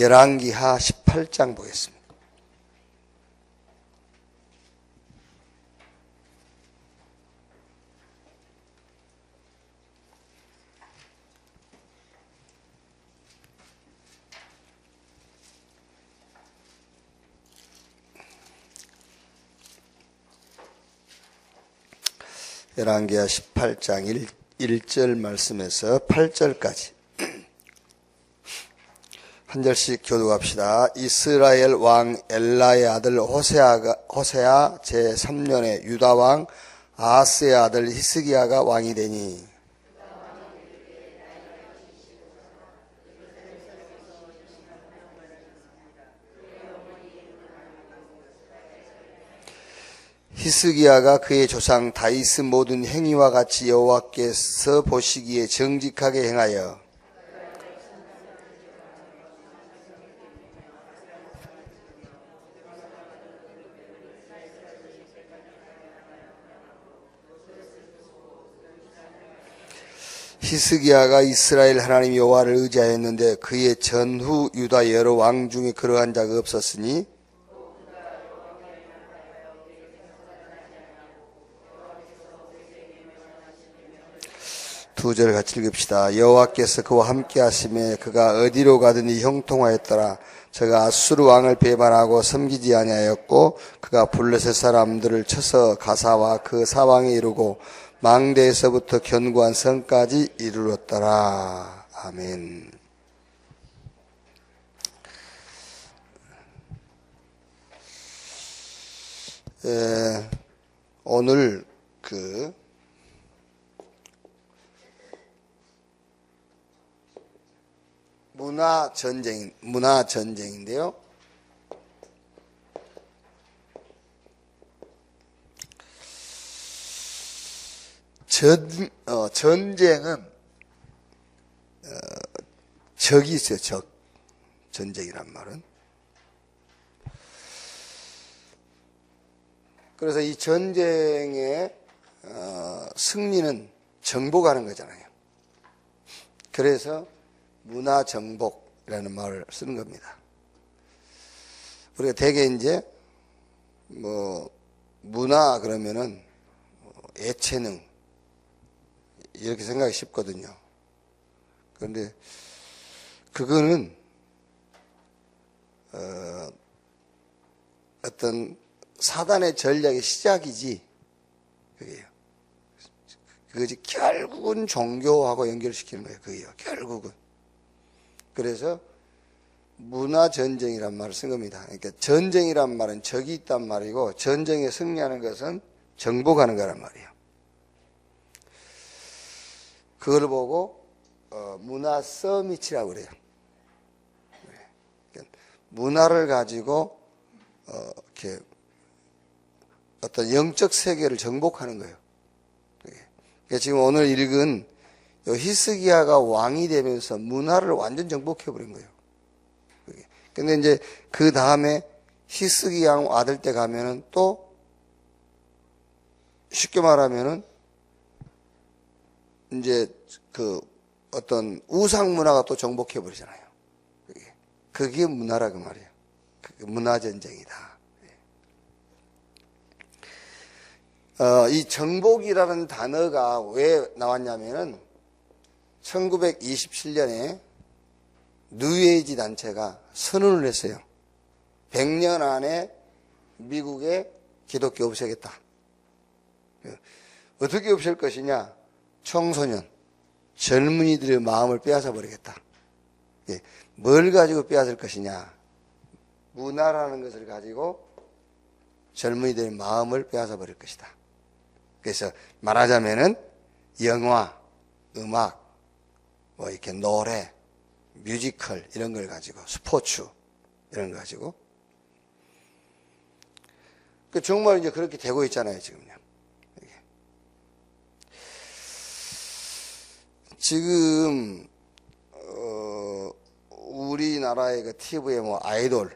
열왕기하 18장 보겠습니다. 열왕기하 18장 1절 말씀에서 8절까지 한 절씩 교독합시다. 이스라엘 왕 엘라의 아들 호세아 제3년에 유다 왕 아하스의 아들 히스기야가 왕이 되니 히스기야가 그의 조상 다윗의 모든 행위와 같이 여호와께서 보시기에 정직하게 행하여 히스기야가 이스라엘 하나님 여호와를 의지하였는데 그의 전후 유다 여러 왕 중에 그러한 자가 없었으니 두 절 같이 읽읍시다. 여호와께서 그와 함께 하심에 그가 어디로 가든지 형통하였더라. 저가 아수르 왕을 배반하고 섬기지 아니하였고 그가 블레셋 사람들을 쳐서 가사와 그 사방에 이르고 망대에서부터 견고한 성까지 이르렀더라. 아멘. 오늘 문화전쟁인데요. 전쟁은 적이 있어요. 적. 전쟁이란 말은. 그래서 이 전쟁의 승리는 정복하는 거잖아요. 그래서 문화정복이라는 말을 쓰는 겁니다. 우리가 대개 이제 문화 그러면은 예체능 이렇게 생각이 쉽거든요. 그런데 그거는 어떤 사단의 전략의 시작이지. 그게요. 그것이 결국은 종교하고 연결시키는 거예요. 그게요. 결국은. 그래서 문화전쟁이란 말을 쓴 겁니다. 그러니까 전쟁이란 말은 적이 있단 말이고 전쟁에 승리하는 것은 정복하는 거란 말이에요. 그걸 보고 문화 서밋이라고 그래요. 그러니까 문화를 가지고 이렇게 어떤 영적 세계를 정복하는 거예요. 그러니까 지금 오늘 읽은 히스기야가 왕이 되면서 문화를 완전 정복해버린 거예요. 근데 이제 그 다음에 히스기야 아들 때 가면은 또 쉽게 말하면은 이제 어떤 우상 문화가 또 정복해버리잖아요. 그게 문화라 그 말이에요. 그게 문화전쟁이다. 이 정복이라는 단어가 왜 나왔냐면은 1927년에 뉴에이지 단체가 선언을 했어요. 100년 안에 미국에 기독교 없애겠다. 어떻게 없앨 것이냐? 청소년, 젊은이들의 마음을 빼앗아 버리겠다. 뭘 가지고 빼앗을 것이냐? 문화라는 것을 가지고 젊은이들의 마음을 빼앗아 버릴 것이다. 그래서 말하자면은 영화, 음악, 이렇게 노래, 뮤지컬 이런 걸 가지고 스포츠 이런 걸 가지고 정말 이제 그렇게 되고 있잖아요, 지금요. 지금 우리나라의 TV에 아이돌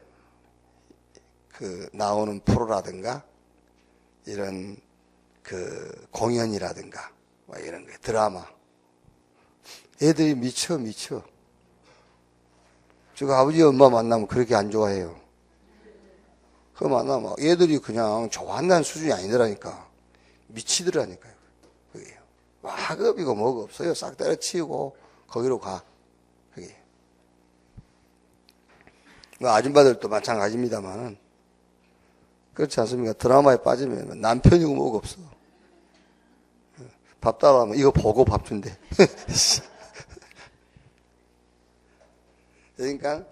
나오는 프로라든가 이런 공연이라든가 이런 거 드라마 애들이 미쳐. 제가 아버지 엄마 만나면 그렇게 안 좋아해요. 그 만나면 얘들이 그냥 좋아한다는 수준이 아니더라니까. 미치더라니까요. 그게 학업이고 뭐가 없어요. 싹 때려치우고 거기로 가. 그게 아줌마들도 마찬가지입니다만은 그렇지 않습니까? 드라마에 빠지면 남편이고 뭐가 없어. 밥 따라하면 이거 보고 밥 준대. 그러니까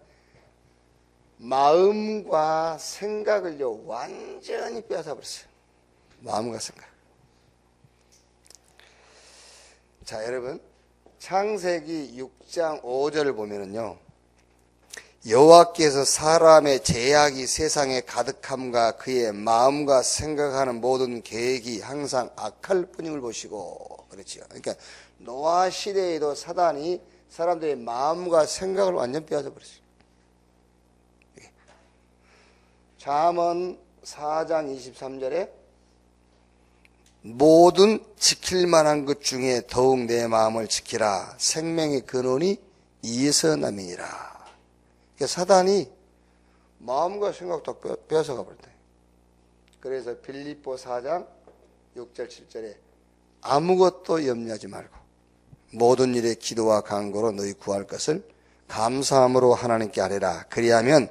마음과 생각을요 완전히 빼앗아버렸어요. 마음과 생각. 자, 여러분 창세기 6장 5절을 보면은요, 여호와께서 사람의 죄악이 세상에 가득함과 그의 마음과 생각하는 모든 계획이 항상 악할 뿐임을 보시고, 그렇죠. 그러니까 노아 시대에도 사단이 사람들의 마음과 생각을 완전 빼앗아 버렸어요. 잠언 4장 23절에 모든 지킬 만한 것 중에 더욱 내 마음을 지키라. 생명의 근원이 이에서 남이니라. 그러니까 사단이 마음과 생각도 빼앗아가 버렸다. 그래서 빌립보 4장 6절 7절에 아무것도 염려하지 말고 모든 일에 기도와 간구로 너희 구할 것을 감사함으로 하나님께 아뢰라. 그리하면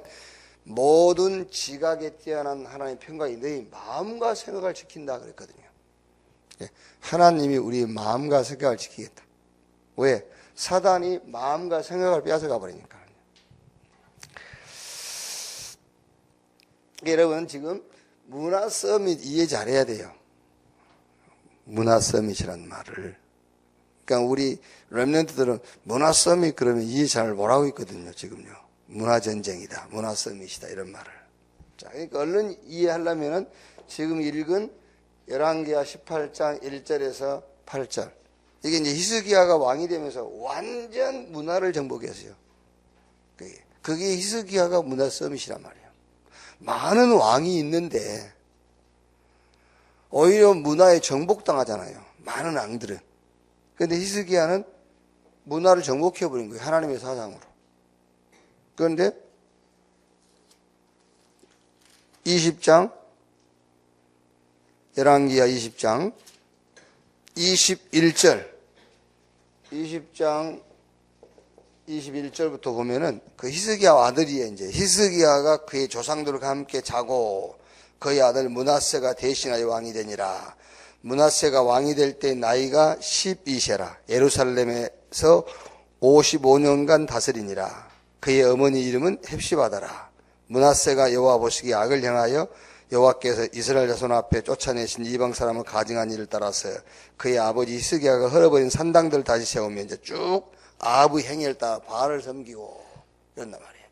모든 지각에 뛰어난 하나님의 평강이 너희 마음과 생각을 지킨다 그랬거든요. 하나님이 우리 마음과 생각을 지키겠다. 왜? 사단이 마음과 생각을 빼앗아가 버리니까. 여러분 지금 문화 서밋 이해 잘해야 돼요. 문화 서밋이라는 말을. 그러니까 우리 렘넌트들은 문화 서밋 그러면 이해 잘 못하고 있거든요. 지금요. 문화 전쟁이다. 문화 서밋이다. 이런 말을. 자, 그러니까 얼른 이해하려면은 지금 읽은 열왕기하 18장 1절에서 8절. 이게 이제 히스기야가 왕이 되면서 완전 문화를 정복했어요. 그게 히스기야가 문화 서밋이란 말이에요. 많은 왕이 있는데 오히려 문화에 정복당하잖아요. 많은 왕들은. 그런데 히스기야는 문화를 정복해버린 거예요. 하나님의 사상으로. 그런데 20장 열왕기하 20장 21절 20장 21절부터 보면은 그 히스기야 아들이 이제 히스기야가 그의 조상들과 함께 자고 그의 아들 므낫세가 대신하여 왕이 되니라. 므낫세가 왕이 될 때 나이가 12세라. 예루살렘에서 55년간 다스리니라. 그의 어머니 이름은 헵시바다라. 므낫세가 여호와 보시기에 악을 행하여 여호와께서 이스라엘 자손 앞에 쫓아내신 이방 사람을 가증한 일을 따라서 그의 아버지 히스기야가 헐어버린 산당들을 다시 세우며 이제 쭉 아합의 행위를 따라 바알을 섬기고 이런단 말이에요.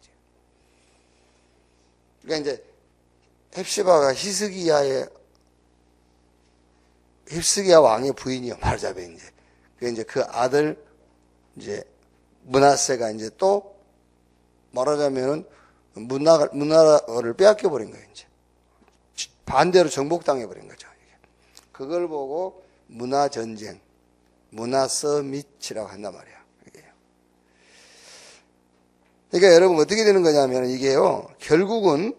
그러니까 이제 헵시바가 히스기야 왕의 부인이요. 말하자면 이제 그 아들 이제 므낫세가 이제 또 말하자면은 문화를 빼앗겨 버린 거예요. 이제 반대로 정복당해 버린 거죠. 그걸 보고 문화 전쟁, 문화 서밋이라고 한단 말이야. 그러니까 여러분 어떻게 되는 거냐면 이게요. 결국은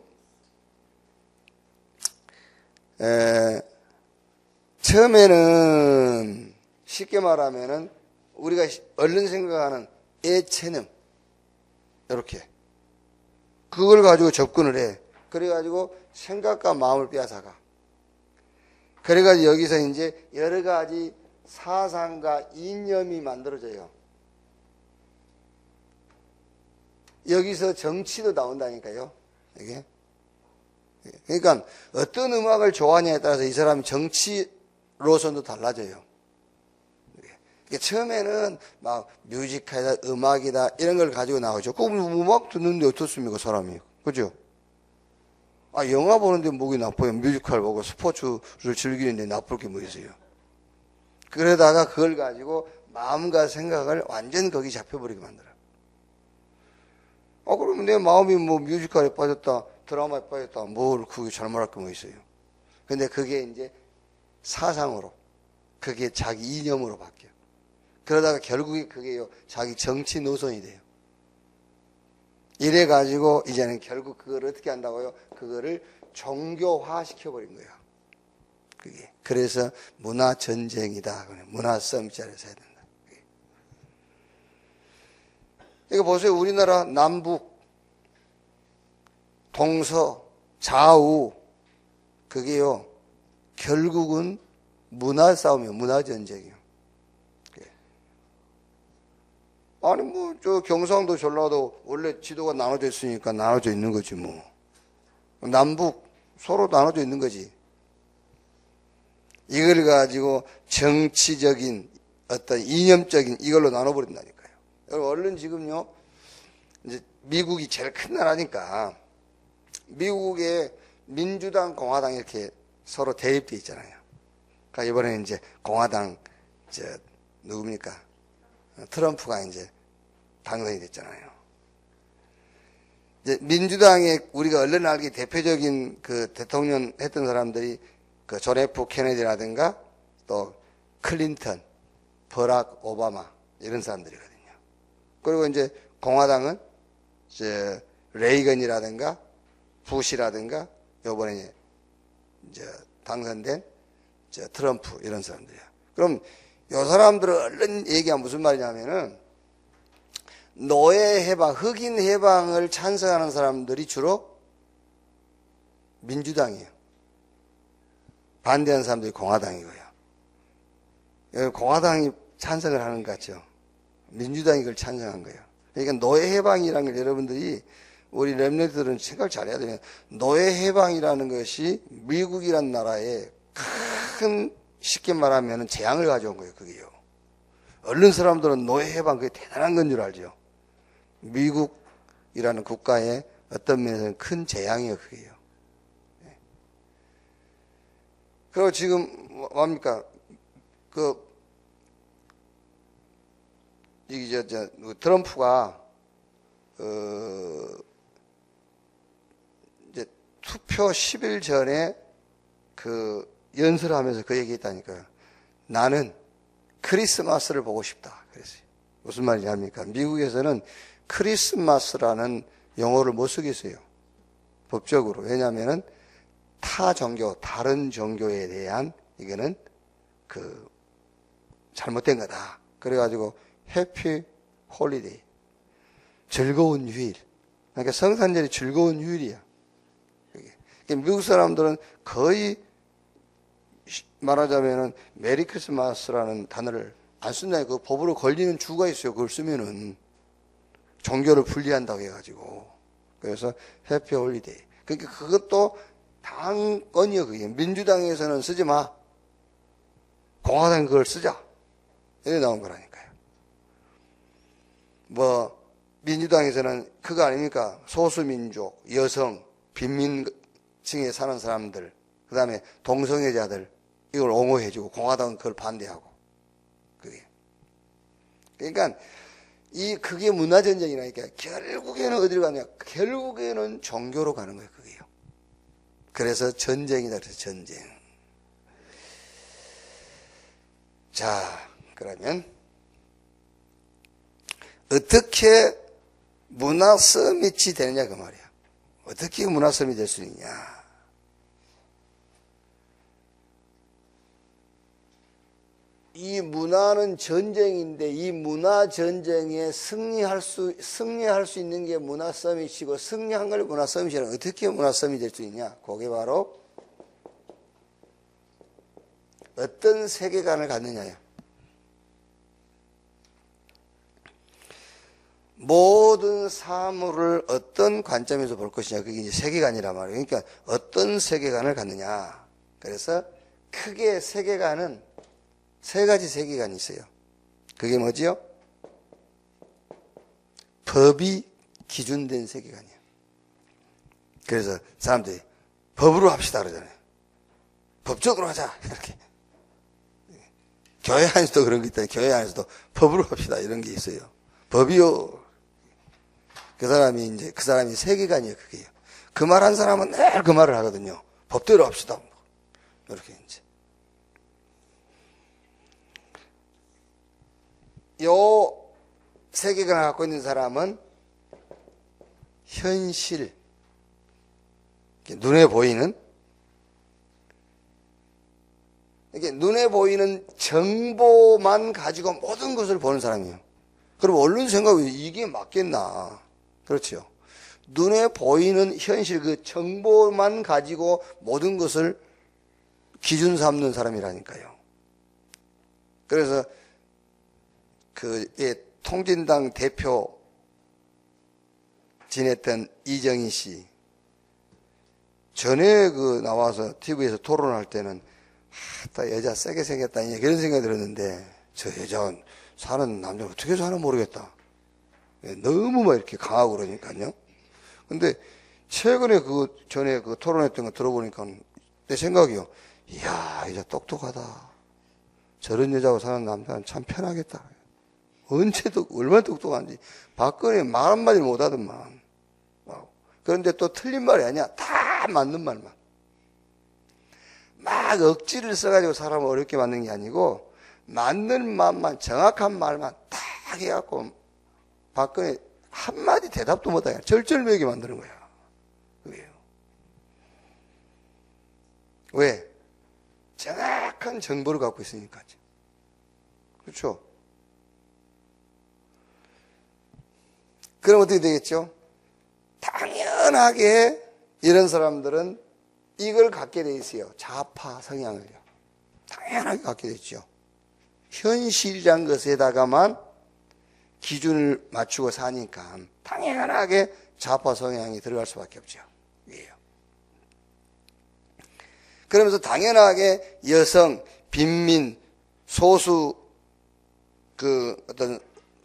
처음에는 쉽게 말하면은 우리가 얼른 생각하는 애체능 이렇게 그걸 가지고 접근을 해. 그래가지고 생각과 마음을 빼앗아가. 그래가지고 여기서 이제 여러 가지 사상과 이념이 만들어져요. 여기서 정치도 나온다니까요. 이게. 그러니까 어떤 음악을 좋아하냐에 따라서 이 사람이 정치로서도 달라져요. 처음에는 막 뮤지컬이다, 음악이다 이런 걸 가지고 나오죠. 그 음악 듣는데 어떻습니까, 사람이? 그죠? 아, 영화 보는데 목이 나빠요. 뮤지컬 보고 스포츠를 즐기는데 나쁠 게 뭐 있어요? 그러다가 그걸 가지고 마음과 생각을 완전 거기 잡혀버리게 만들어요. 그러면 내 마음이 뭐 뮤지컬에 빠졌다, 드라마에 빠졌다, 뭘 그게 잘못할 게 뭐 있어요? 근데 그게 이제 사상으로, 그게 자기 이념으로 바뀌어요. 그러다가 결국에 그게요, 자기 정치 노선이 돼요. 이래 가지고 이제는 결국 그걸 어떻게 한다고요? 그거를 종교화 시켜버린 거예요. 그게. 그래서 문화 전쟁이다. 문화 싸움자리에서 해야 된다. 이거 보세요. 우리나라 남북, 동서, 좌우, 그게요, 결국은 문화 싸움이에요. 문화 전쟁이에요. 아니, 뭐, 경상도, 전라도, 원래 지도가 나눠져 있으니까 나눠져 있는 거지, 뭐. 남북, 서로 나눠져 있는 거지. 이걸 가지고 정치적인, 어떤 이념적인 이걸로 나눠버린다니까요. 여러분, 얼른 지금요, 이제 미국이 제일 큰 나라니까, 미국의 민주당, 공화당 이렇게 서로 대립돼 있잖아요. 그러니까 이번에 이제 공화당, 누굽니까? 트럼프가 이제 당선이 됐잖아요. 이제 민주당의 우리가 얼른 알기 대표적인 그 대통령 했던 사람들이 그 존 F 케네디라든가 또 클린턴, 버락 오바마 이런 사람들이거든요. 그리고 이제 공화당은 이제 레이건이라든가 부시라든가 요번에 이제 당선된 트럼프 이런 사람들이야. 그럼 요 사람들은 얼른 얘기하면 무슨 말이냐면은 노예 해방, 흑인 해방을 찬성하는 사람들이 주로 민주당이에요. 반대하는 사람들이 공화당이고요. 공화당이 찬성을 하는 것 같죠. 민주당이 그걸 찬성한 거예요. 그러니까 노예 해방이라는 걸 여러분들이 우리 랩런트들은 생각을 잘해야 돼요. 노예 해방이라는 것이 미국이라는 나라에 큰 쉽게 말하면 재앙을 가져온 거예요. 그게요. 얼른 사람들은 노예 해방 그게 대단한 건 줄 알죠. 미국이라는 국가의 어떤 면에서는 큰 재앙이에요. 그게요. 그리고 지금 뭡니까? 트럼프가 이제 투표 10일 전에 연설하면서 그 얘기했다니까요. 나는 크리스마스를 보고 싶다. 그랬어요. 무슨 말인지 압니까? 미국에서는 크리스마스라는 용어를 못 쓰겠어요. 법적으로. 왜냐하면은 타 종교, 다른 종교에 대한 이거는 잘못된 거다. 그래가지고 해피 홀리데이. 즐거운 휴일. 그러니까 성탄절이 즐거운 휴일이야. 그러니까 미국 사람들은 거의 말하자면은 메리 크리스마스라는 단어를 안 쓴다니까. 그 법으로 걸리는 주가 있어요. 그걸 쓰면은 종교를 분리한다고 해가지고. 그래서 해피 홀리데이. 그러니까 그것도 당권이요. 그게 민주당에서는 쓰지 마. 공화당 그걸 쓰자. 이렇게 나온 거라니까요. 뭐 민주당에서는 그거 아닙니까? 소수민족, 여성, 빈민층에 사는 사람들, 그 다음에 동성애자들 이걸 옹호해주고 공화당은 그걸 반대하고. 그게. 그러니까 그게 문화전쟁이라니까. 결국에는 어디로 가냐? 결국에는 종교로 가는 거예요. 그게요. 그래서 전쟁이다. 그래서 전쟁. 자, 그러면 어떻게 문화 서밋이 되느냐 그 말이야. 어떻게 문화 서밋이 될 수 있냐. 이 문화는 전쟁인데 이 문화 전쟁에 승리할 수 있는 게 문화 서밋이고 승리한 걸 문화 서밋이라는 어떻게 문화 서밋이 될 수 있냐. 그게 바로 어떤 세계관을 갖느냐요. 모든 사물을 어떤 관점에서 볼 것이냐. 그게 이제 세계관이란 말이에요. 그러니까 어떤 세계관을 갖느냐. 그래서 크게 세계관은 세 가지 세계관이 있어요. 그게 뭐지요? 법이 기준된 세계관이에요. 그래서 사람들이 법으로 합시다 그러잖아요. 법적으로 하자. 이렇게. 교회 안에서도 그런 게 있다. 교회 안에서도 법으로 합시다. 이런 게 있어요. 법이요. 그 사람이 세계관이에요. 그게요. 그 말 한 사람은 늘 그 말을 하거든요. 법대로 합시다. 이렇게 이제. 요 세계관을 갖고 있는 사람은 현실, 눈에 보이는, 이게 눈에 보이는 정보만 가지고 모든 것을 보는 사람이에요. 그럼 얼른 생각해, 이게 맞겠나? 그렇죠. 눈에 보이는 현실, 그 정보만 가지고 모든 것을 기준 삼는 사람이라니까요. 그래서 통진당 대표 지냈던 이정희 씨, 전에 나와서 TV에서 토론할 때는, 여자 세게 생겼다, 그런 생각이 들었는데, 저 여자 사는 남자 어떻게 사나 모르겠다. 너무 막 이렇게 강하고 그러니까요. 근데 최근에 전에 토론했던 거 들어보니까 내 생각이요. 이야, 여자 똑똑하다. 저런 여자하고 사는 남자는 참 편하겠다. 얼마나 똑똑한지. 박근혜 말 한마디를 못하더만. 그런데 또 틀린 말이 아니야. 다 맞는 말만. 막 억지를 써가지고 사람을 어렵게 만든 게 아니고, 맞는 말만, 정확한 말만 딱 해갖고, 박근혜 한마디 대답도 못하게 절절매게 만드는 거야. 그게요. 왜? 정확한 정보를 갖고 있으니까. 그렇죠? 그럼 어떻게 되겠죠? 당연하게 이런 사람들은 이걸 갖게 돼 있어요. 좌파 성향을요. 당연하게 갖게 되죠. 현실이란 것에다가만 기준을 맞추고 사니까 당연하게 좌파 성향이 들어갈 수밖에 없죠. 이게요. 그러면서 당연하게 여성, 빈민, 소수,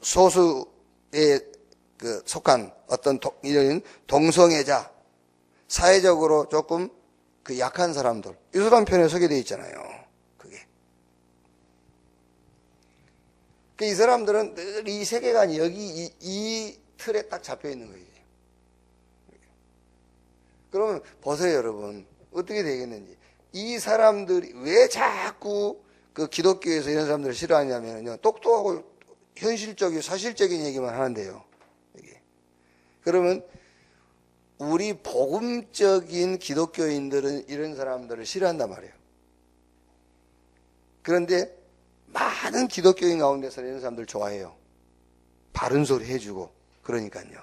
소수에 속한 어떤 이런 동성애자, 사회적으로 조금 약한 사람들, 이 사람 편에 서게 돼 있잖아요. 그게. 이 사람들은 늘 이 세계관이 여기 이 틀에 딱 잡혀 있는 거예요. 그러면 보세요, 여러분. 어떻게 되겠는지. 이 사람들이 왜 자꾸 기독교에서 이런 사람들을 싫어하냐면요. 똑똑하고 현실적이고 사실적인 얘기만 하는데요. 이게. 그러면 우리 복음적인 기독교인들은 이런 사람들을 싫어한단 말이에요. 그런데 많은 기독교인 가운데서는 이런 사람들 좋아해요. 바른 소리 해주고 그러니까요.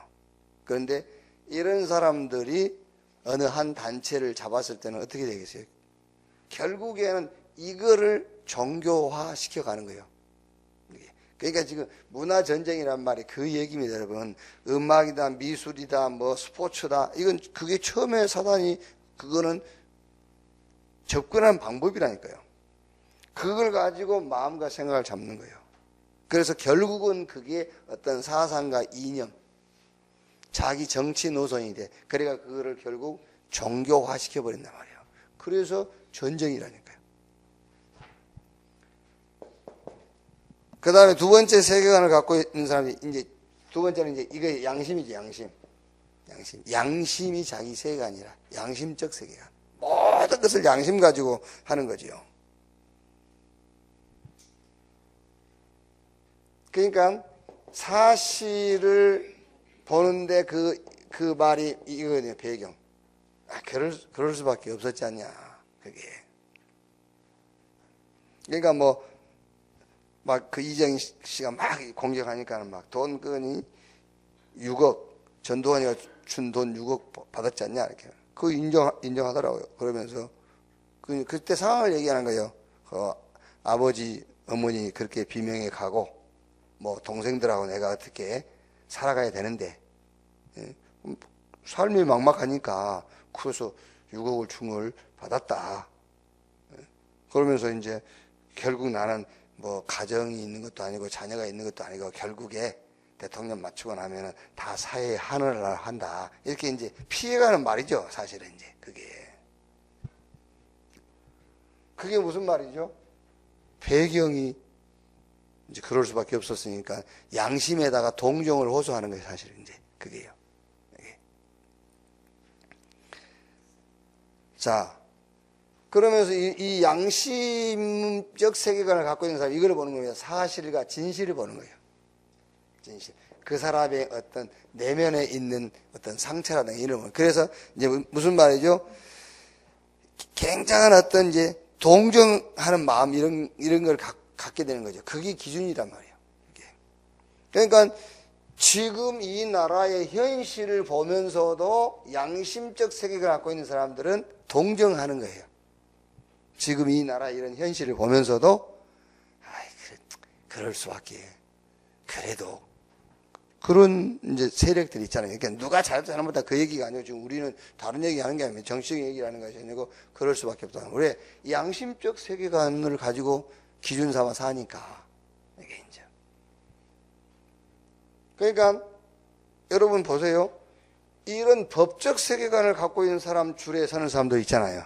그런데 이런 사람들이 어느 한 단체를 잡았을 때는 어떻게 되겠어요? 결국에는 이거를 종교화 시켜가는 거예요. 그러니까 지금 문화전쟁이란 말이 그 얘기입니다, 여러분. 음악이다, 미술이다, 스포츠다. 그게 처음에 사단이 그거는 접근하는 방법이라니까요. 그걸 가지고 마음과 생각을 잡는 거예요. 그래서 결국은 그게 어떤 사상과 이념, 자기 정치 노선이 돼. 그러니까 그거를 결국 종교화 시켜버린단 말이에요. 그래서 전쟁이라니까요. 그 다음에 두 번째 세계관을 갖고 있는 사람이, 두 번째는 이거 양심이지, 양심. 양심이 자기 세계관이라. 양심적 세계관. 모든 것을 양심 가지고 하는 거지요. 그러니까 사실을 보는데 그 말이 이거거든요, 배경. 그럴 수밖에 없었지 않냐, 그게. 그러니까 이정희 씨가 막 공격하니까 돈 끄니 6억, 전두환이가 준 돈 6억 받았지 않냐, 이렇게. 그거 인정하더라고요. 그러면서, 그때 상황을 얘기하는 거예요. 아버지, 어머니 그렇게 비명에 가고, 동생들하고 내가 어떻게 살아가야 되는데, 예? 삶이 막막하니까, 그래서 6억을 충을 받았다. 예? 그러면서 이제, 결국 나는 가정이 있는 것도 아니고, 자녀가 있는 것도 아니고, 결국에 대통령 맞추고 나면은 다 사회에 하늘을 한다. 이렇게 이제 피해가는 말이죠, 사실은 이제, 그게. 그게 무슨 말이죠? 배경이 이제 그럴 수밖에 없었으니까 양심에다가 동정을 호소하는 거예요, 사실은 이제 그게요. 이게. 자, 그러면서 이 양심적 세계관을 갖고 있는 사람이 이걸 보는 겁니다. 사실과 진실을 보는 거예요. 진실. 그 사람의 어떤 내면에 있는 어떤 상처라든가 이런 거. 그래서 이제 무슨 말이죠? 굉장한 어떤 이제 동정하는 마음 이런 걸 갖게 되는 거죠. 그게 기준이란 말이에요. 그러니까 지금 이 나라의 현실을 보면서도 양심적 세계를 갖고 있는 사람들은 동정하는 거예요. 지금 이 나라 이런 현실을 보면서도 그럴 수밖에. 그래도 그런 이제 세력들이 있잖아요. 그러니까 누가 잘못다 그 얘기가 아니고 지금 우리는 다른 얘기 하는 게 아니고 정치적인 얘기를 하는 것이 아니고 그럴 수밖에 없다. 왜? 양심적 세계관을 가지고 기준 삼아 사니까. 이게 이제. 그러니까 여러분 보세요. 이런 법적 세계관을 갖고 있는 사람 줄에 서는 사람도 있잖아요.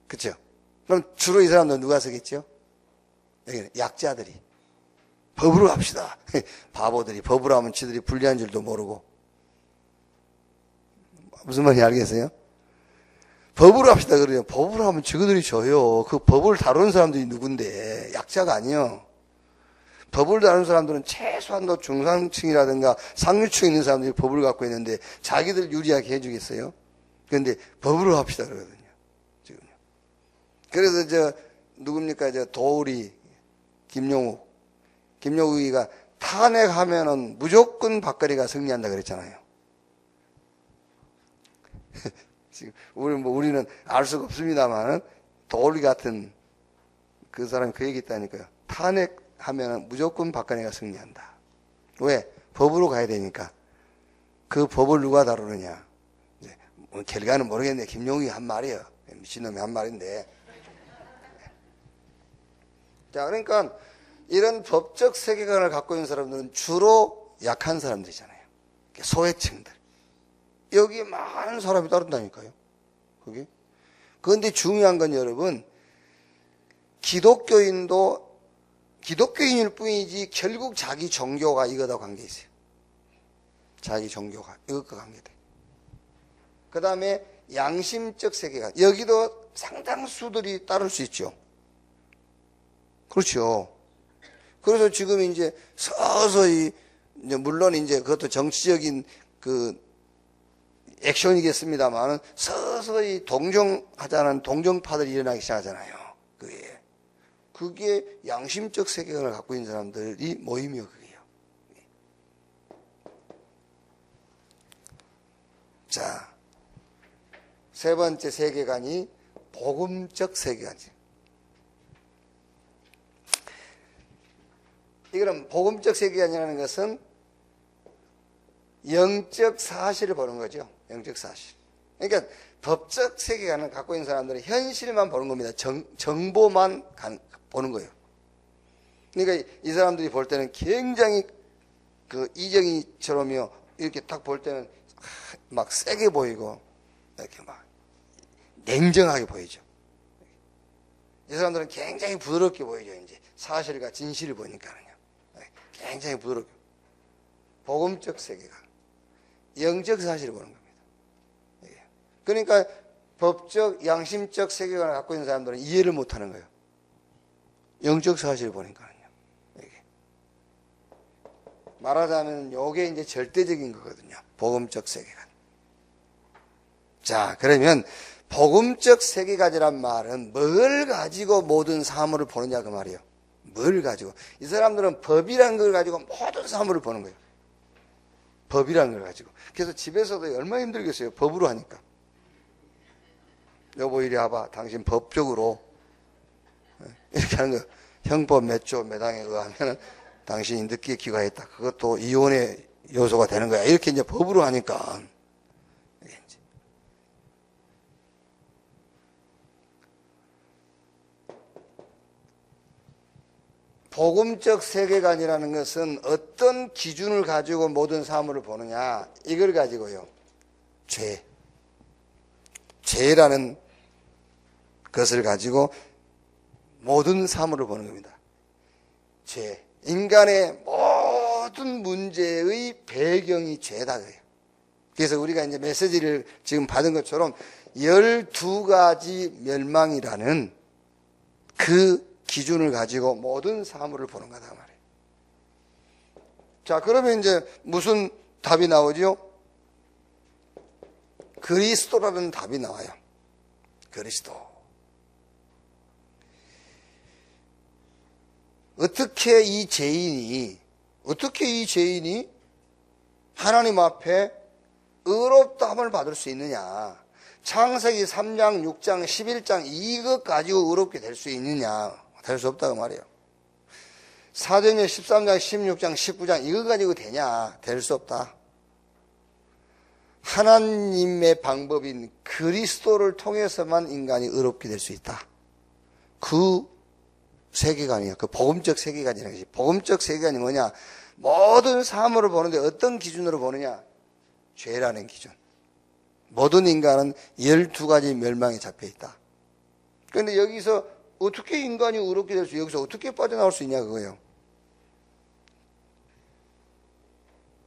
그렇죠? 그럼 주로 이 사람들은 누가 서겠죠? 여기는 약자들이. 법으로 합시다. 바보들이 법으로 하면 지들이 불리한 줄도 모르고. 무슨 말인지 알겠어요? 법으로 합시다 그래요. 법으로 하면 저들이 져요. 그 법을 다루는 사람들이 누군데 약자가 아니요. 법을 다루는 사람들은 최소한도 중상층이라든가 상류층에 있는 사람들이 법을 갖고 있는데 자기들 유리하게 해주겠어요? 그런데 법으로 합시다 그러거든요. 지금요. 그래서 누굽니까? 도우리 김용욱이가 탄핵하면은 무조건 박근혜가 승리한다 그랬잖아요. 지금 우리는 알 수가 없습니다만은 도우리 같은 그 사람이 그 얘기 했다니까요. 탄핵하면은 무조건 박근혜가 승리한다. 왜? 법으로 가야 되니까. 그 법을 누가 다루느냐. 이제 결과는 모르겠는데 김용욱이 한 말이에요. 미친놈이 한 말인데. 자, 그러니까 이런 법적 세계관을 갖고 있는 사람들은 주로 약한 사람들이잖아요. 소외층들. 여기에 많은 사람이 따른다니까요. 그게. 그런데 중요한 건 여러분, 기독교인일 뿐이지 결국 자기 종교가 이거다 관계 있어요. 자기 종교가 이것과 관계돼. 그 다음에 양심적 세계관. 여기도 상당수들이 따를 수 있죠. 그렇죠. 그래서 지금 이제 서서히, 물론 이제 그것도 정치적인 액션이겠습니다만, 서서히 동정하자는 동정파들이 일어나기 시작하잖아요. 그게 양심적 세계관을 갖고 있는 사람들이 모임이요, 그게요. 자, 세 번째 세계관이 복음적 세계관이죠. 이거는 복음적 세계관이라는 것은 영적 사실을 보는 거죠. 영적 사실. 그러니까 법적 세계관을 갖고 있는 사람들은 현실만 보는 겁니다. 정보만 보는 거예요. 그러니까 이 사람들이 볼 때는 굉장히 이정희처럼요. 이렇게 딱 볼 때는 막 세게 보이고 이렇게 막 냉정하게 보이죠. 이 사람들은 굉장히 부드럽게 보이죠. 이제 사실과 진실을 보니까는요. 굉장히 부드럽게. 복음적 세계관. 영적 사실을 보는 겁니다. 그러니까 법적, 양심적 세계관을 갖고 있는 사람들은 이해를 못하는 거예요. 영적 사실을 보니까는요. 말하자면 이게 이제 절대적인 거거든요. 복음적 세계관. 자, 그러면 복음적 세계관이란 말은 뭘 가지고 모든 사물을 보느냐 그 말이에요. 뭘 가지고. 이 사람들은 법이라는 걸 가지고 모든 사물을 보는 거예요. 법이라는 걸 가지고. 그래서 집에서도 얼마나 힘들겠어요. 법으로 하니까. 여보 이리 와봐. 당신 법적으로 이렇게 하는 거예요. 형법 몇 조 몇 항에 의하면 당신이 늦게 귀가했다. 그것도 이혼의 요소가 되는 거야. 이렇게 이제 법으로 하니까. 복음적 세계관이라는 것은 어떤 기준을 가지고 모든 사물을 보느냐. 이걸 가지고요. 죄라는 것을 가지고 모든 사물을 보는 겁니다. 죄. 인간의 모든 문제의 배경이 죄다 그래요. 그래서 우리가 이제 메시지를 지금 받은 것처럼 12가지 멸망이라는 그 기준을 가지고 모든 사물을 보는 거다 말이에요. 자, 그러면 이제 무슨 답이 나오죠? 그리스도라는 답이 나와요. 그리스도. 어떻게 이 죄인이 하나님 앞에 의롭다함을 받을 수 있느냐? 창세기 3장, 6장, 11장 이것 가지고 의롭게 될 수 있느냐? 될 수 없다고 말이에요. 사도행전 13장, 16장, 19장 이거 가지고 되냐? 될 수 없다. 하나님의 방법인 그리스도를 통해서만 인간이 의롭게 될 수 있다. 그 세계관이야. 그 복음적 세계관이라는 것이. 복음적 세계관이 뭐냐? 모든 사물을 보는데 어떤 기준으로 보느냐? 죄라는 기준. 모든 인간은 12가지 멸망에 잡혀 있다. 그런데 여기서 어떻게 인간이 의롭게 될 수, 여기서 어떻게 빠져나올 수 있냐 그거예요.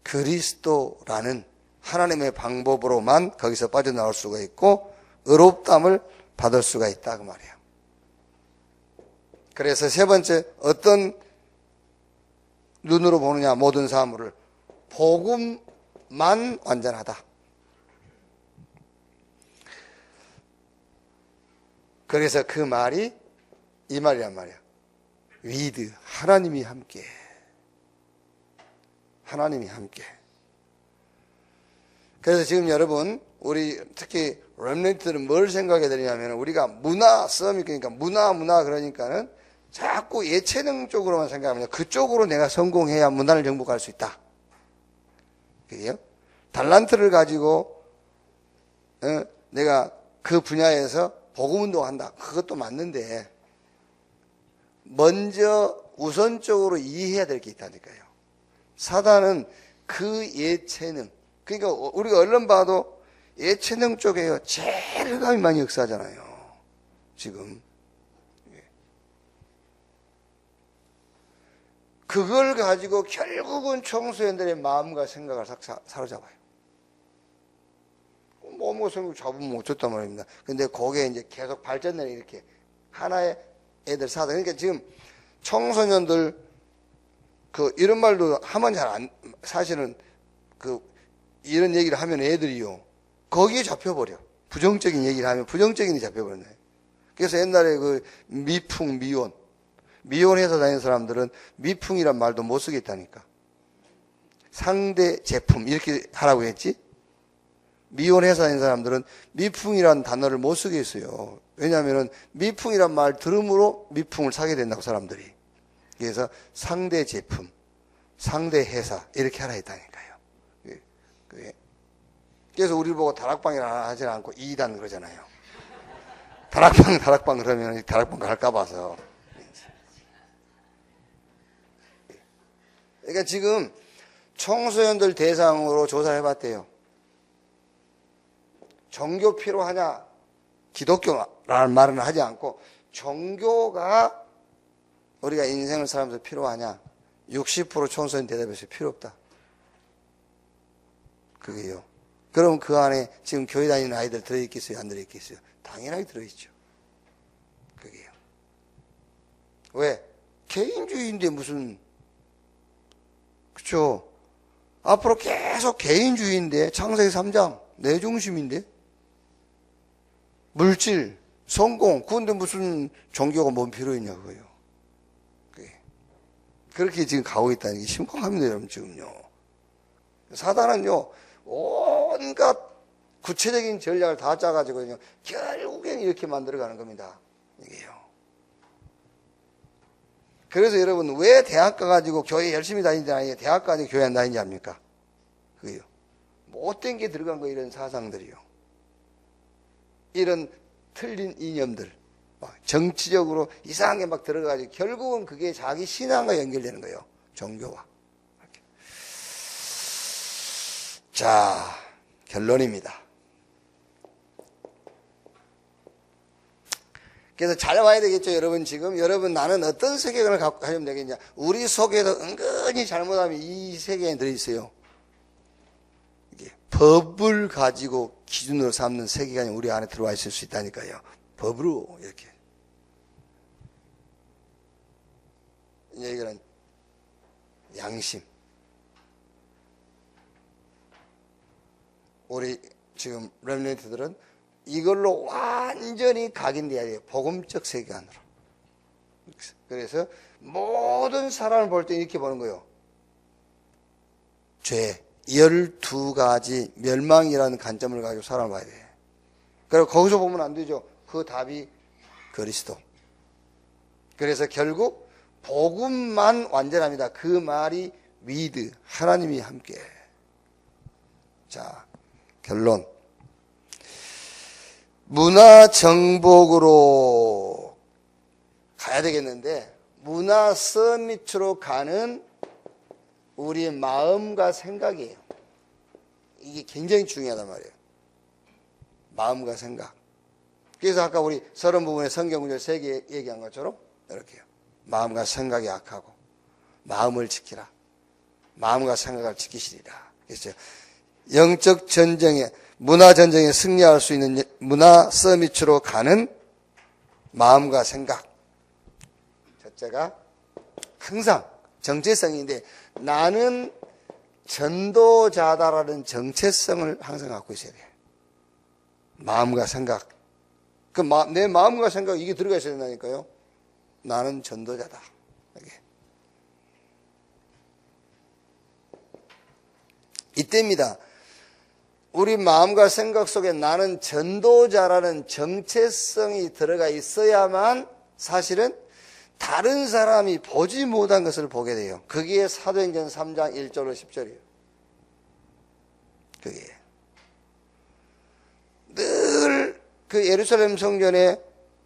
그리스도라는 하나님의 방법으로만 거기서 빠져나올 수가 있고 의롭담을 받을 수가 있다 그 말이에요. 그래서 세 번째, 어떤 눈으로 보느냐? 모든 사물을 복음만 완전하다. 그래서 그 말이 이 말이란 말이야. 위드, 하나님이 함께. 하나님이 함께. 그래서 지금 여러분, 우리 특히 렘넌트들은 뭘 생각해야 되냐면, 우리가 문화 썸이, 그러니까 문화 그러니까는 자꾸 예체능 쪽으로만 생각하면 그쪽으로 내가 성공해야 문화를 정복할 수 있다. 그게요? 달란트를 가지고 내가 그 분야에서 복음운동한다. 그것도 맞는데 먼저 우선적으로 이해해야 될 게 있다니까요. 사단은 그 예체능, 그러니까 우리가 얼른 봐도 예체능 쪽에요 제일 감이 많이 역사하잖아요. 지금 그걸 가지고 결국은 청소년들의 마음과 생각을 사로잡아요. 뭐 생각 잡으면 어쩌단 말입니다. 근데 거기에 이제 계속 발전되는 이렇게 하나의 애들 사다. 그러니까 지금 청소년들 이런 말도 하면 사실은 이런 얘기를 하면 애들이요 거기에 잡혀버려. 부정적인 얘기를 하면 부정적인 게 잡혀버렸네. 그래서 옛날에 미풍, 미혼해서 다니는 사람들은 미풍이란 말도 못 쓰겠다니까. 상대 제품 이렇게 하라고 했지. 미혼해서 다니는 사람들은 미풍이란 단어를 못 쓰겠어요. 왜냐하면 미풍이란 말 들음으로 미풍을 사게 된다고 사람들이. 그래서 상대 제품, 상대 회사 이렇게 하라 했다니까요. 그래서 우리 보고 다락방이라 하지 않고 이단 그러잖아요. 다락방 그러면 다락방 갈까 봐서. 그러니까 지금 청소년들 대상으로 조사를 해봤대요. 종교 필요하냐? 기독교라는 말은 하지 않고 종교가 우리가 인생을 살면서 필요하냐? 60% 청소년 대답해서 필요 없다. 그게요. 그럼 그 안에 지금 교회 다니는 아이들 들어있겠어요? 안 들어있겠어요? 당연하게 들어있죠. 그게요. 왜? 개인주의인데 무슨, 그쵸? 앞으로 계속 개인주의인데, 창세기 3장, 내 중심인데? 물질, 성공, 그런데 무슨 종교가 뭔 필요 있냐, 그거요. 그렇게 지금 가고 있다는 게 심각합니다, 여러분, 지금요. 사단은요, 온갖 구체적인 전략을 다 짜가지고요, 결국엔 이렇게 만들어가는 겁니다. 이게요. 그래서 여러분, 왜 대학 가가지고 교회 열심히 다니지 않아요? 대학 가가지고 교회 안 다니지 않습니까? 그게요. 못된 게 들어간 거, 이런 사상들이요. 이런 틀린 이념들. 정치적으로 이상한 게 막 들어가가지고 결국은 그게 자기 신앙과 연결되는 거예요. 종교와. 이렇게. 자, 결론입니다. 그래서 잘 와야 되겠죠, 여러분. 지금 여러분, 나는 어떤 세계관을 갖고 가면 되겠냐? 우리 속에도 은근히 잘못하면 이 세계에 들어있어요. 이게 법을 가지고 기준으로 삼는 세계관이 우리 안에 들어와 있을 수 있다니까요. 법으로 이렇게. 이거는 양심, 우리 지금 렘넌트들은 이걸로 완전히 각인돼야 돼요. 복음적 세계관으로. 그래서 모든 사람을 볼 때 이렇게 보는 거예요. 죄, 12가지 멸망이라는 관점을 가지고 사람을 봐야 돼. 그리고 거기서 보면 안 되죠. 그 답이 그리스도. 그래서 결국 복음만 완전합니다. 그 말이 위드, 하나님이 함께. 자, 결론. 문화 정복으로 가야 되겠는데, 문화 서밋으로 가는 우리의 마음과 생각이에요. 이게 굉장히 중요하단 말이에요. 마음과 생각. 그래서 아까 우리 서론 부분에 성경 구절 3개 얘기한 것처럼 이렇게요. 마음과 생각이 악하고 마음을 지키라. 마음과 생각을 지키시리라. 그래서 영적 전쟁에, 문화 전쟁에 승리할 수 있는 문화 서밋으로 가는 마음과 생각. 첫째가 항상 정체성인데, 나는 전도자다라는 정체성을 항상 갖고 있어야 돼요. 마음과 생각. 내 마음과 생각, 이게 들어가 있어야 된다니까요. 나는 전도자다. 이게. 이때입니다. 우리 마음과 생각 속에 나는 전도자라는 정체성이 들어가 있어야만 사실은 다른 사람이 보지 못한 것을 보게 돼요. 그게 사도행전 3장 1절로 10절이에요. 그게. 늘 그 예루살렘 성전에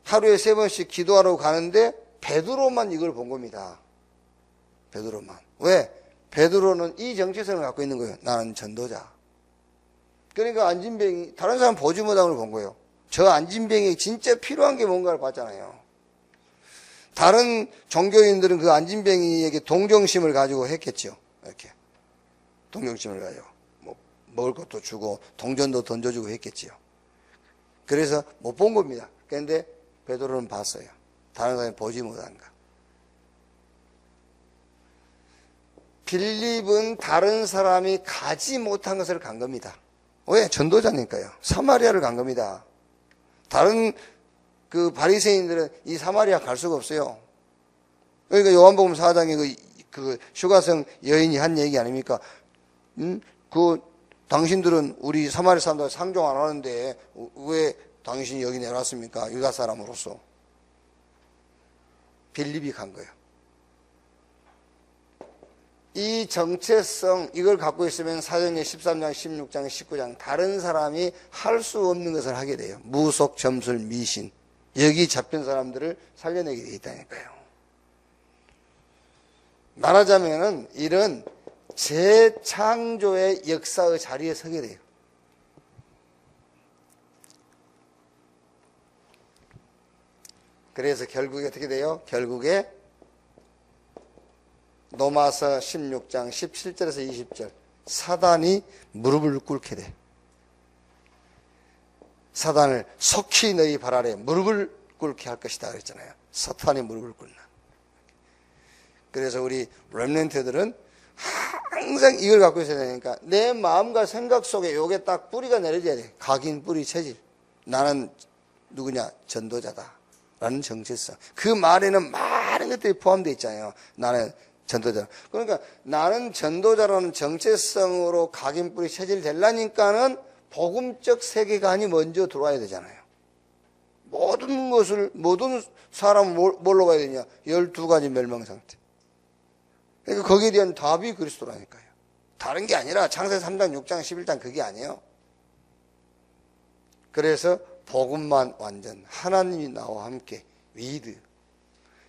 하루에 3번씩 기도하러 가는데 베드로만 이걸 본 겁니다. 베드로만. 왜? 베드로는 이 정체성을 갖고 있는 거예요. 나는 전도자. 그러니까 안진뱅이, 다른 사람 보지 못한 걸 본 거예요. 저 안진뱅이 진짜 필요한 게 뭔가를 봤잖아요. 다른 종교인들은 그 안진뱅이에게 동정심을 가지고 했겠죠. 이렇게. 동정심을 가지고. 뭐, 먹을 것도 주고, 동전도 던져주고 했겠지요. 그래서 못 본 겁니다. 그런데 베드로는 봤어요. 다른 사람이 보지 못한 거. 빌립은 다른 사람이 가지 못한 것을 간 겁니다. 왜? 전도자니까요. 사마리아를 간 겁니다. 다른 그 바리새인들은 이 사마리아 갈 수가 없어요. 그러니까 요한복음 4장에 그 슈가성 여인이 한 얘기 아닙니까? 당신들은 우리 사마리아 사람들 상종 안 하는데 왜 당신이 여기 내놨습니까? 유다 사람으로서. 빌립이 간 거예요. 이 정체성, 이걸 갖고 있으면 사도행전 13장, 16장, 19장 다른 사람이 할 수 없는 것을 하게 돼요. 무속, 점술, 미신. 여기 잡힌 사람들을 살려내게 돼 있다니까요. 말하자면은 이런 재창조의 역사의 자리에 서게 돼요. 그래서 결국에 어떻게 돼요? 결국에 로마서 16장 17절에서 20절 사단이 무릎을 꿇게 돼. 사단을 속히 너희 발 아래 무릎을 꿇게 할 것이다 그랬잖아요. 사탄이 무릎을 꿇는. 그래서 우리 렘넌트들은 항상 이걸 갖고 있어야 되니까 내 마음과 생각 속에 요게 딱 뿌리가 내려져야 돼. 각인 뿌리 체질. 나는 누구냐? 전도자다 라는 정체성. 그 말에는 많은 것들이 포함되어 있잖아요. 나는 전도자. 그러니까 나는 전도자라는 정체성으로 각인 뿌리 체질 되려니까는 복음적 세계관이 먼저 들어와야 되잖아요. 모든 사람은 뭘로 가야 되냐? 12가지 멸망 상태. 그러니까 거기에 대한 답이 그리스도라니까요. 다른 게 아니라 창세기 3장, 6장, 11장 그게 아니에요. 그래서 복음만 완전, 하나님이 나와 함께, 위드.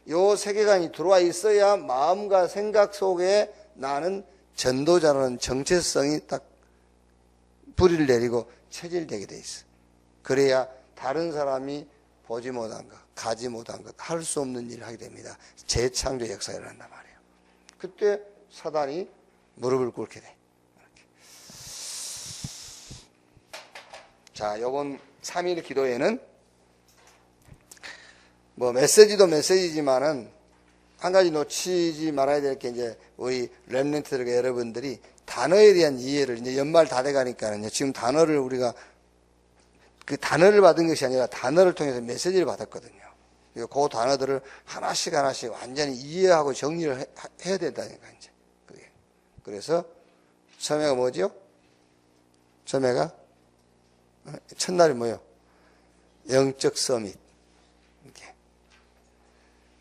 요 세계관이 들어와 있어야 마음과 생각 속에 나는 전도자라는 정체성이 딱 뿌리를 내리고 체질되게 돼 있어. 그래야 다른 사람이 보지 못한 것, 가지 못한 것, 할 수 없는 일을 하게 됩니다. 재창조 역사가 일어난단 말이에요. 그때 사단이 무릎을 꿇게 돼. 이렇게. 자, 이번 3일 기도회는 뭐 메시지도 메시지지만은 한 가지 놓치지 말아야 될 게 이제 우리 렘넌트들과 여러분들이 단어에 대한 이해를 이제 연말 다 돼가니까는 지금 단어를 우리가 그 단어를 받은 것이 아니라 단어를 통해서 메시지를 받았거든요. 그 단어들을 하나씩 완전히 이해하고 정리를 해야 된다니까, 이제. 그게. 그래서, 처음에가 뭐죠? 처음에가, 첫날이 뭐요? 영적 서밋. 이렇게.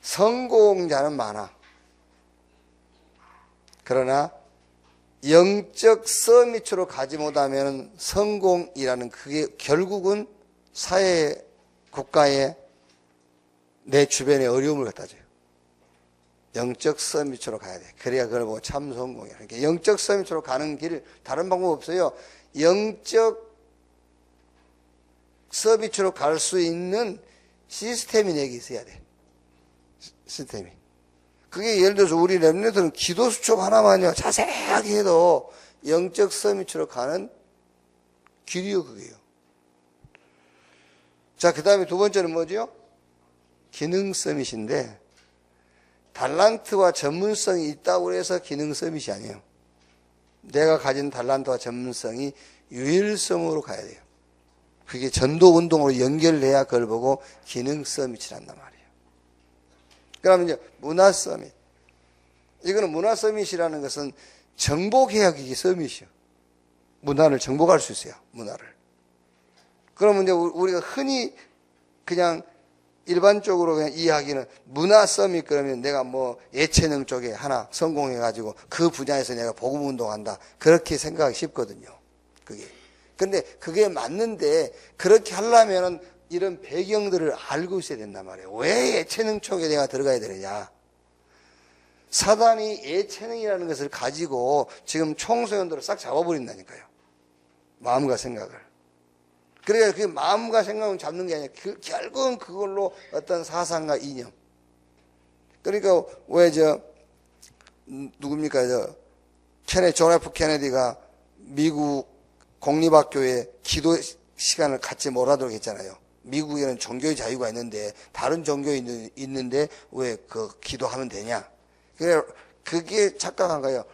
성공자는 많아. 그러나, 영적 서밋으로 가지 못하면 성공이라는 그게 결국은 사회, 국가에 내 주변에 어려움을 갖다 줘요. 영적 서밋으로 가야 돼. 그래야 그걸 보고 참 성공이야. 그러니까 영적 서밋으로 가는 길, 다른 방법 없어요. 영적 서밋으로 갈 수 있는 시스템이 내게 있어야 돼. 시스템이. 그게 예를 들어서 우리 렘넌트는 기도 수첩 하나만요, 자세하게 해도 영적 서밋으로 가는 길이요, 그게요. 자, 그 다음에 두 번째는 뭐죠? 기능 서밋인데, 달란트와 전문성이 있다고 해서 기능 서밋이 아니에요. 내가 가진 달란트와 전문성이 유일성으로 가야 돼요. 그게 전도 운동으로 연결돼야 그걸 보고 기능 서밋이란단 말이에요. 그러면 이제 문화 서밋. 이거는 문화 서밋이라는 것은 정복해야기 서밋이요. 문화를 정복할 수 있어요. 문화를. 그러면 이제 우리가 흔히 그냥 일반적으로 그냥 이해하기는 문화 서밋 그러면 내가 뭐 예체능 쪽에 하나 성공해가지고 그 분야에서 내가 복음 운동한다. 그렇게 생각하기 쉽거든요. 그게. 근데 그게 맞는데 그렇게 하려면은 이런 배경들을 알고 있어야 된단 말이에요. 왜 예체능 쪽에 내가 들어가야 되느냐. 사단이 예체능이라는 것을 가지고 지금 청소년들을 싹 잡아버린다니까요. 마음과 생각을. 그래야 그 마음과 생각을 잡는 게 아니라 결국은 그걸로 어떤 사상과 이념. 그러니까 왜 누굽니까? 존 F 케네디가 미국 공립학교에 기도 시간을 갖지 못하도록 했잖아요. 미국에는 종교의 자유가 있는데 다른 종교 있는데 왜 그 기도하면 되냐? 그게 착각한 거예요.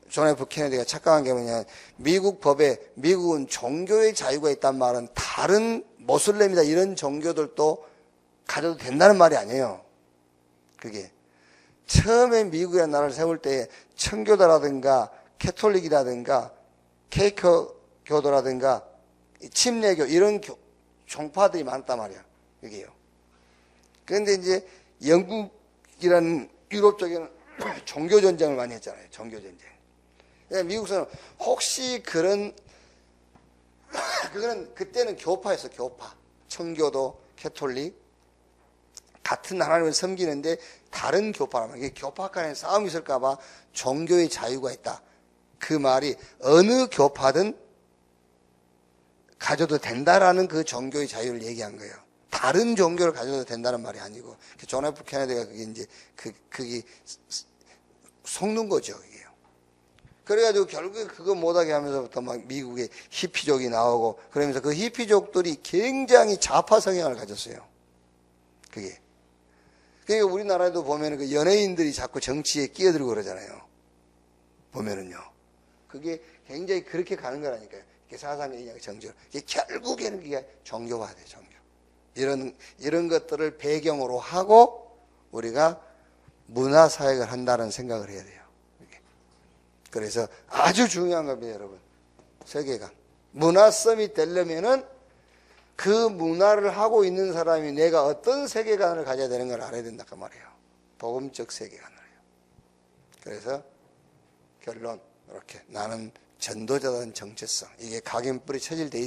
존 F 케네디가 착각한 게 뭐냐? 미국 법에 미국은 종교의 자유가 있단 말은 다른 모슬렘이다 이런 종교들도 가져도 된다는 말이 아니에요. 그게 처음에 미국이라는 나라를 세울 때 청교도라든가 캐톨릭이라든가 케이커교도라든가 침례교 이런 종파들이 많았단 말이야. 이게요. 그런데 이제 영국이라는 유럽 쪽에는 종교 전쟁을 많이 했잖아요. 종교 전쟁. 미국에서는 혹시 그거는 그때는 교파였어. 교파. 청교도, 캐톨릭 같은 하나님을 섬기는데 다른 교파란 말이에요. 교파 간에 싸움이 있을까봐 종교의 자유가 있다. 그 말이 어느 교파든 가져도 된다라는 그 종교의 자유를 얘기한 거예요. 다른 종교를 가져도 된다는 말이 아니고, 존 F 케네디가 그게 이제, 그게 속는 거죠, 그게요. 그래가지고 결국에 그거 못하게 하면서부터 막 미국의 히피족이 나오고, 그러면서 그 히피족들이 굉장히 좌파 성향을 가졌어요. 그게. 그러니까 우리나라에도 보면은 그 연예인들이 자꾸 정치에 끼어들고 그러잖아요. 보면은요. 그게 굉장히 그렇게 가는 거라니까요. 사상의 인양 정절. 결국에는 그게 종교화돼, 종교. 이런 것들을 배경으로 하고 우리가 문화 사역을 한다는 생각을 해야 돼요. 그래서 아주 중요한 겁니다, 여러분. 세계관. 문화 서밋 되려면은 그 문화를 하고 있는 사람이 내가 어떤 세계관을 가져야 되는 걸 알아야 된다, 그 말이에요. 복음적 세계관을요. 그래서 결론, 이렇게. 나는 전도자다는 정체성. 이게 각인뿔이 처질돼